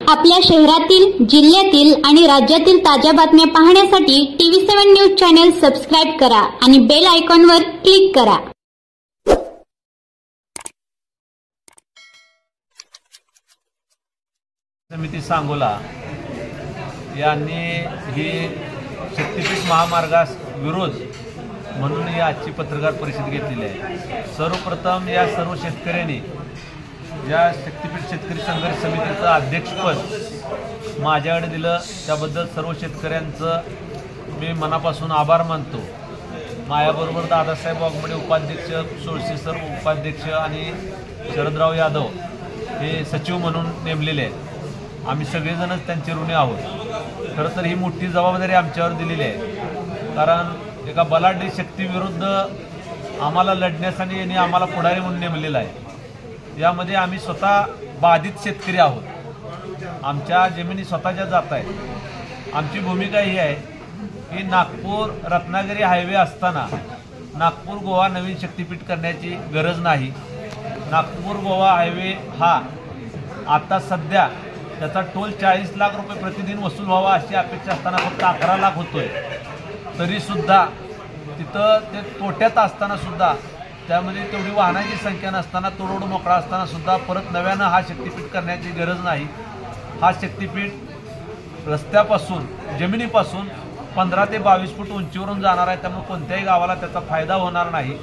आपल्या शहरातील, जिल्ह्यातील आणि राज्यातील ताज्या बातम्या पाहण्यासाठी TV7 न्यूज चॅनल सबस्क्राइब करा आणि बेल आयकॉनवर क्लिक करा। समिती सांगोला यांनी ही शक्तीपीठ महामार्गास विरोध म्हणून ही आजची पत्रकार परिषद घेतलेली आहे। सर्वप्रथम या सर्व शेतकऱ्यांनी या शक्तीपीठ शेतकरी संघर्ष समितीचं अध्यक्षपद माझ्याकडे दिलं, त्याबद्दल सर्व शेतकऱ्यांचं मी मनापासून आभार मानतो। माझ्याबरोबर दादासाहेब वाघमोडे उपाध्यक्ष, सोळशी सर उपाध्यक्ष आणि शरदराव यादव हे सचिव म्हणून नेमलेले आहेत। आम्ही सगळेजणच त्यांचे ऋणी आहोत। खरं तर ही मोठी जबाबदारी आमच्यावर दिलेली आहे, कारण एका बलाढ्य शक्तीविरुद्ध आम्हाला लढण्यासाठी यांनी आम्हाला पुढारी म्हणून नेमलेला आहे। यामध्ये आम्ही स्वतः बाधित शेतकरी आहोत। आमच्या जमिनी स्वतःच्या जात आहेत। आमची भूमिका ही आहे की नागपूर रत्नागिरी हायवे असताना नागपूर गोवा नवीन शक्तीपीठ करण्याची गरज नाही। नागपूर गोवा हायवे हा आता सध्या त्याचा टोल 40 लाख रुपये प्रतिदिन वसूल व्हावा अशी अपेक्षा असताना फक्त 11 लाख होतोय। तरीसुद्धा तिथं ते तोट्यात असताना सुद्धा, त्यामध्ये तेवढी वाहनाची संख्या नसताना, तो रोड मोकळा असताना सुद्धा परत नव्यानं हा शक्तीपीठ करण्याची गरज नाही। हा शक्तीपीठ रस्त्यापासून, जमिनीपासून 15 ते 22 फूट उंचीवरून जाणार आहे, त्यामुळे कोणत्याही गावाला त्याचा फायदा होणार नाही।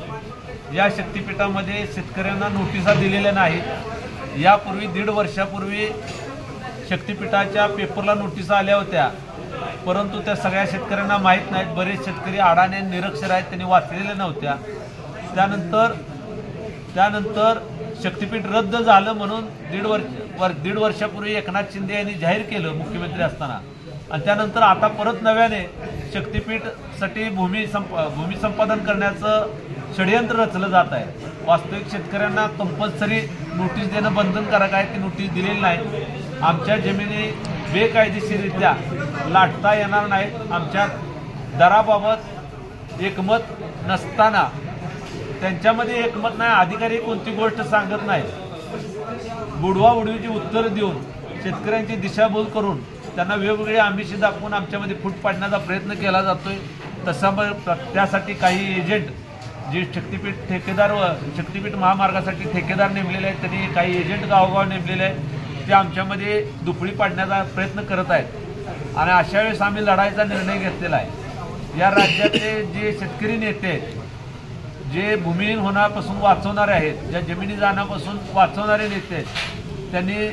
या शक्तीपीठामध्ये शेतकऱ्यांना नोटिसा दिलेल्या नाहीत। यापूर्वी 1.5 वर्षापूर्वी शक्तीपीठाच्या पेपरला नोटिसा आल्या होत्या, परंतु त्या सगळ्या शेतकऱ्यांना माहीत नाहीत। बरेच शेतकरी अडाणी निरक्षर आहेत, त्यांनी वाचलेल्या नव्हत्या। त्यानंतर शक्तीपीठ रद्द झालं म्हणून 1.5 वर्षापूर्वी एकनाथ शिंदे यांनी जाहीर केलं मुख्यमंत्री असताना, आणि त्यानंतर आता परत नव्याने शक्तीपीठसाठी भूमी संपादन करण्याचं षडयंत्र रचलं जात आहे। वास्तविक शेतकऱ्यांना कंपल्सरी नोटीस देणं बंधनकारक आहे, ती नोटीस दिलेली नाही। आमच्या जमिनी बेकायदेशीररित्या लाटता येणार नाहीत। आमच्या दराबाबत एकमत नसताना, त्यांच्यामध्ये एकमत नाही, अधिकारी कोणती गोष्ट सांगत नाही, बुडवाबुडवीची उत्तरं देऊन शेतकऱ्यांची दिशाभूल करून त्यांना वेगवेगळे आमिषे दाखवून आमच्यामध्ये फूट पाडण्याचा प्रयत्न केला जातोय। तसं त्यासाठी काही एजंट जे शक्तीपीठ महामार्गासाठी ठेकेदार नेमलेले आहेत, त्यांनी काही एजंट गावोगाव नेमलेले आहेत, ते आमच्यामध्ये दुफळी पाडण्याचा प्रयत्न करत आहेत। आणि अशा वेळेस आम्ही लढाईचा निर्णय घेतलेला आहे। या राज्यातले जे शेतकरी नेते आहेत, जे भूमिहीन होण्यापासून वाचवणारे आहेत, ज्या जमिनी जाण्यापासून वाचवणारे नेते आहेत, त्यांनी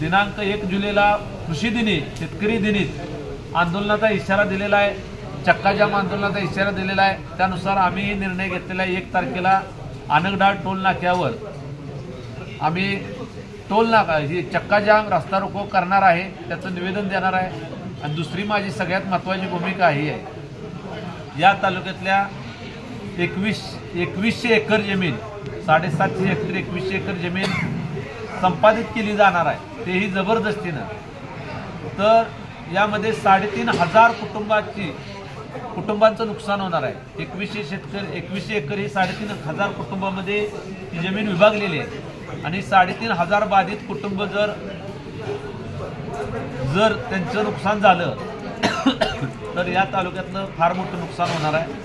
दिनांक 1 जुलैला कृषी दिनी, शेतकरी दिनीत आंदोलनाचा इशारा दिलेला आहे, चक्काजाम आंदोलनाचा इशारा दिलेला आहे। त्यानुसार आम्ही निर्णय घेतलेला आहे, 1 तारखेला अनगडाळ टोल नाक्यावर आम्ही टोल नाका ही चक्काजाम रस्ता रोको करणार आहे, त्याचं निवेदन देणार आहे। आणि दुसरी माझी सगळ्यात महत्त्वाची भूमिका ही आहे, या तालुक्यातल्या 2100 एकर जमीन, 750 हेक्टर 2100 एकर जमीन संपादित केली जाणार आहे, तेही जबरदस्तीनं। तर यामध्ये 3,500 कुटुंबांचं नुकसान होणार आहे। 2100 एकर ही 3,500 कुटुंबामध्ये ही जमीन विभागलेली आहे, आणि 3,500 बाधित कुटुंब जर त्यांचं नुकसान झालं तर या तालुक्यातलं फार मोठं नुकसान होणार आहे।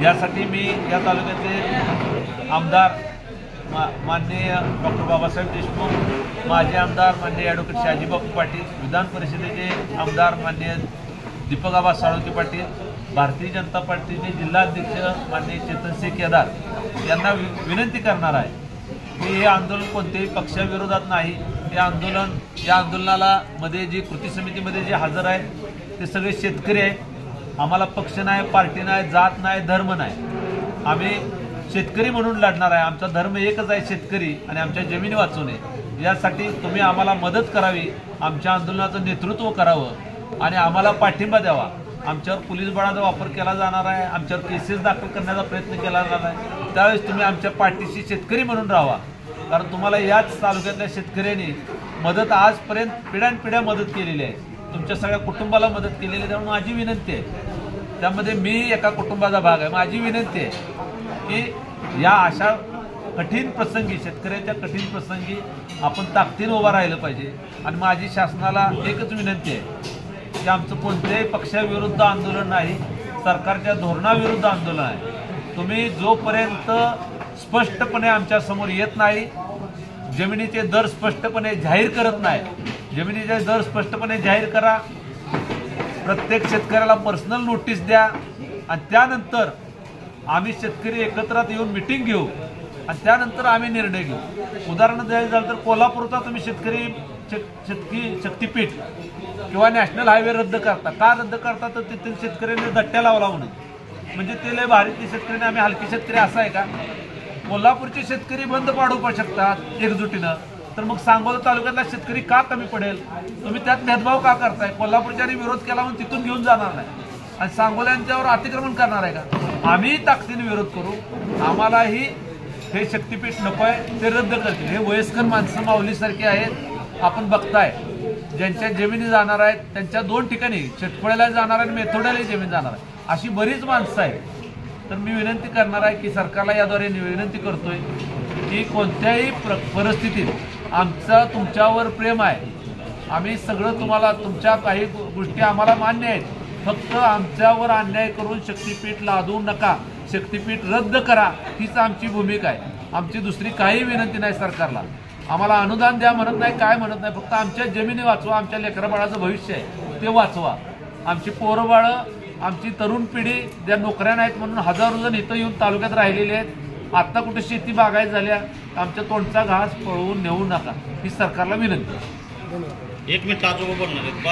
यासाठी मी या तालुक्याचे आमदार माननीय डॉक्टर बाबासाहेब देशमुख, माजी आमदार माननीय ॲडव्होकेट शहाजीबापू पाटील, विधान परिषदेचे आमदार माननीय दीपकआबा साळुंखे पाटील, भारतीय जनता पार्टीचे जिल्हाध्यक्ष माननीय चेतनसिंह केदार यांना विनंती करणार आहे की हे आंदोलन कोणत्याही पक्षाविरोधात नाही। या आंदोलनाला मध्ये जी कृती समितीमध्ये जे हजर आहे ते सगळे शेतकरी आहेत। आम्हाला पक्ष नाही, पार्टी नाही, जात नाही, धर्म नाही, आम्ही शेतकरी म्हणून लढणार आहे। आमचा धर्म एकच आहे, शेतकरी, आणि आमच्या जमिनी वाचवणे। यासाठी तुम्ही आम्हाला मदत करावी, आमच्या आंदोलनाचं नेतृत्व करावं आणि आम्हाला पाठिंबा द्यावा। आमच्यावर पोलीस बळाचा वापर केला जाणार आहे, आमच्यावर केसेस दाखल करण्याचा प्रयत्न केला जाणार आहे। त्यावेळेस तुम्ही आमच्या पाठीशी शेतकरी म्हणून राहावा, कारण तुम्हाला याच तालुक्यातल्या शेतकऱ्यांनी मदत आजपर्यंत पिढ्यानपिढ्या मदत केलेली आहे, तुमच्या सगळ्या कुटुंबाला मदत केलेली आहे। त्यामुळे माझी विनंती आहे, त्यामध्ये मी एका कुटुंबाचा भाग आहे, माझी विनंती आहे की या अशा कठीण प्रसंगी, शेतकऱ्याच्या कठीण प्रसंगी आपण ताकदीनं उभा राहिलं पाहिजे. आणि माझी शासनाला एकच विनंती आहे की आमचं कोणत्याही पक्षाविरुद्ध आंदोलन नाही, सरकारच्या धोरणाविरुद्ध आंदोलन आहे. तुम्ही जोपर्यंत स्पष्टपणे आमच्या समोर येत नाही, जमिनीचे दर स्पष्टपणे जाहीर करत नाही, जमिनीचे दर स्पष्टपणे जाहीर करा, प्रत्येक शेतकऱ्याला पर्सनल नोटीस द्या आणि त्यानंतर आम्ही शेतकरी एकत्रात येऊन मिटिंग घेऊ आणि त्यानंतर आम्ही निर्णय घेऊ. उदाहरण द्यायचं झालं तर कोल्हापूरचा तुम्ही शक्तीपीठ किंवा नॅशनल हायवे रद्द करता. का रद्द करता? तर तिथे शेतकऱ्यांनी दट्ट्या लावला म्हणून. म्हणजे ते लय भारीतले शेतकरी, आम्ही हलके शेतकरी असं आहे का? कोल्हापूरचे शेतकरी बंद पाडू शकतात एकजुटीनं, तर मग सांगोला तालुक्यातला शेतकरी का कमी पडेल? तुम्ही त्यात भेदभाव का करताय? कोल्हापूरच्याने विरोध केला म्हणून तिथून घेऊन जाणार नाही आणि सांगोल्यांच्यावर अतिक्रमण करणार आहे का? आम्ही ताकदीने विरोध करू. आम्हालाही हे शक्तीपीठ नको आहे, ते रद्द करतील. हे वयस्कर माणसं माऊलीसारखी आहेत, आपण बघताय. ज्यांच्या जमिनी जाणार आहेत त्यांच्या 2 ठिकाणी, शेतफळ्याला जाणार आहे आणि मेथोड्यालाही जमीन जाणार आहे, अशी बरीच माणसं आहेत. तर मी विनंती करणार आहे की सरकारला याद्वारे विनंती करतोय की कोणत्याही परिस्थितीत आमचं तुमच्यावर प्रेम आहे. आम्ही सगळं तुम्हाला, तुमच्या काही गोष्टी आम्हाला मान्य आहेत, फक्त आमच्यावर अन्याय करून शक्तीपीठ लादू नका, शक्तीपीठ रद्द करा, हीच आमची भूमिका आहे. आमची दुसरी काही विनंती नाही सरकारला. आम्हाला अनुदान द्या म्हणत नाही, काय म्हणत नाही, फक्त आमच्या जमिनी वाचवा, आमच्या लेकराबाळाचं भविष्य आहे ते वाचवा. आमची पोरबाळं, आमची तरुण पिढी ज्या नोकऱ्या नाहीत म्हणून हजारो जण इथं येऊन तालुक्यात राहिलेले आहेत. आत्ता कुठे शेती बागायत झाल्या, आमच्या तोंडचा घास पळवून नेऊ नका, ही सरकारला विनंती. एक मिनिट आजोबा बोलणार आहेत.